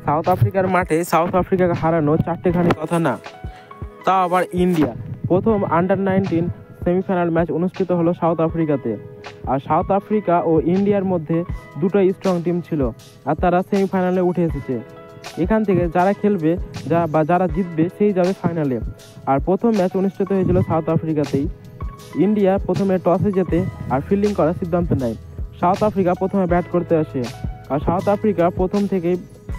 South আফ্রিকার মাঠে south আফ্রিকাকে হারানো চারটেখানি কথা না, তা আবার ইন্ডিয়া। প্রথম আন্ডার-19 সেমিফাইনাল ম্যাচ অনুষ্ঠিত হলো সাউথ আফ্রিকাতে। আর সাউথ আফ্রিকা ও ইন্ডিয়ার মধ্যে দুটোই স্ট্রং টিম ছিল, আর তারা সেমিফাইনালে উঠে এসেছে। এখান থেকে যারা খেলবে যারা জিতবে সেই যাবে ফাইনালে। আর প্রথম ম্যাচ অনুষ্ঠিত হয়েছিল সাউথ আফ্রিকাতেই। ইন্ডিয়া প্রথমে টসে জেতে আর ফিল্ডিং করার সিদ্ধান্ত নেয়। সাউথ আফ্রিকা প্রথমে ব্যাট করতে আসে, আর সাউথ আফ্রিকা প্রথম থেকেই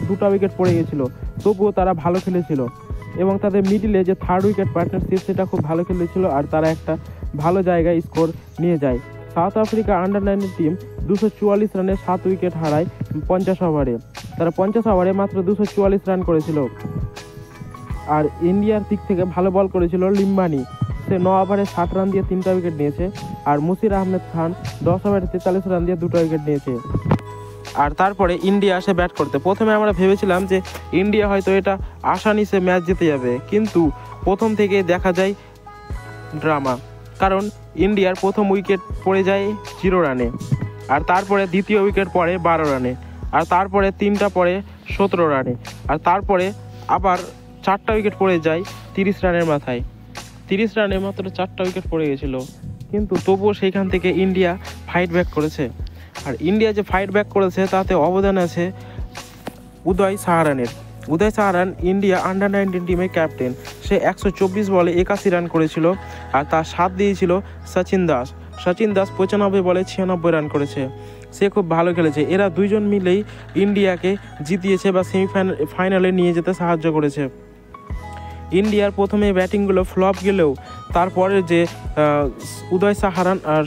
2টা উইকেট পড়ে গেছিল, তবুও তারা ভালো খেলেছিল এবং তাদের মিডিলে যে থার্ড উইকেট পার্টনারশিপ সেটা খুব ভালো খেলেছিল, আর তারা একটা ভালো জায়গায় স্কোর নিয়ে যায়। সাউথ আফ্রিকা আন্ডার-19 টিম 244 রানে 7 উইকেট হারায় 50 ওভারে। তারা 50 ওভারে মাত্র 244 রান করেছিল। আর ইন্ডিয়ার দিক থেকে ভালো বল করেছিল লিম্বানি, সে 9 ওভারে 60 রান দিয়ে 3টা উইকেট নিয়েছে। আর মুশির আহমেদ খান 10 ওভারে 43 রান দিয়ে 2টা উইকেট নিয়েছে। আর তারপরে ইন্ডিয়া আসে ব্যাট করতে। প্রথমে আমরা ভেবেছিলাম যে ইন্ডিয়া হয়তো এটা আসানি সে ম্যাচ জিতে যাবে, কিন্তু প্রথম থেকে দেখা যায় ড্রামা। কারণ ইন্ডিয়ার প্রথম উইকেট পড়ে যায় 0 রানে, আর তারপরে দ্বিতীয় উইকেট পড়ে 12 রানে, আর তারপরে 3টা পড়ে 17 রানে, আর তারপরে আবার 4টা উইকেট পড়ে যায় 30 রানের মাথায়। 30 রানে মাত্র 4টা উইকেট পড়ে গেছিলো, কিন্তু তবুও সেইখান থেকে ইন্ডিয়া ফাইট ব্যাক করেছে। আর ইন্ডিয়া যে ফাইট ব্যাক করেছে তাতে অবদান আছে উদয় সাহারানের। উদয় সাহারান ইন্ডিয়া আন্ডার-19 টিমের ক্যাপ্টেন। সে 124 বলে 81 রান করেছিল, আর তার সাথ দিয়েছিল সচিন দাস। সচিন দাস 95 বলে 96 রান করেছে। সে খুব ভালো খেলেছে। এরা দুইজন মিলেই ইন্ডিয়াকে জিতিয়েছে বা ফাইনালে নিয়ে যেতে সাহায্য করেছে। ইন্ডিয়ার প্রথমে ব্যাটিংগুলো ফ্লপ গেলেও তারপরে যে উদয় সাহারান আর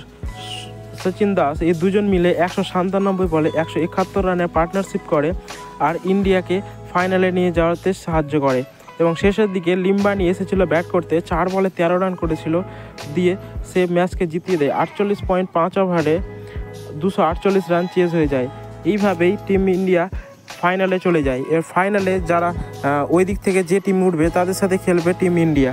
সচিন দাস এই দুজন মিলে 197 বলে 171 রানের পার্টনারশিপ করে আর ইন্ডিয়াকে ফাইনালে নিয়ে যাওয়াতে সাহায্য করে। এবং শেষের দিকে লিম্বানি এসেছিল ব্যাট করতে, 4 বলে 13 রান করেছিল, দিয়ে সে ম্যাচকে জিতিয়ে দেয়। 48.5 ওভারে 248 রান চেজ হয়ে যায়। এইভাবেই টিম ইন্ডিয়া ফাইনালে চলে যায়। এর ফাইনালে যারা ওই দিক থেকে যে টিম উঠবে তাদের সাথে খেলবে টিম ইন্ডিয়া।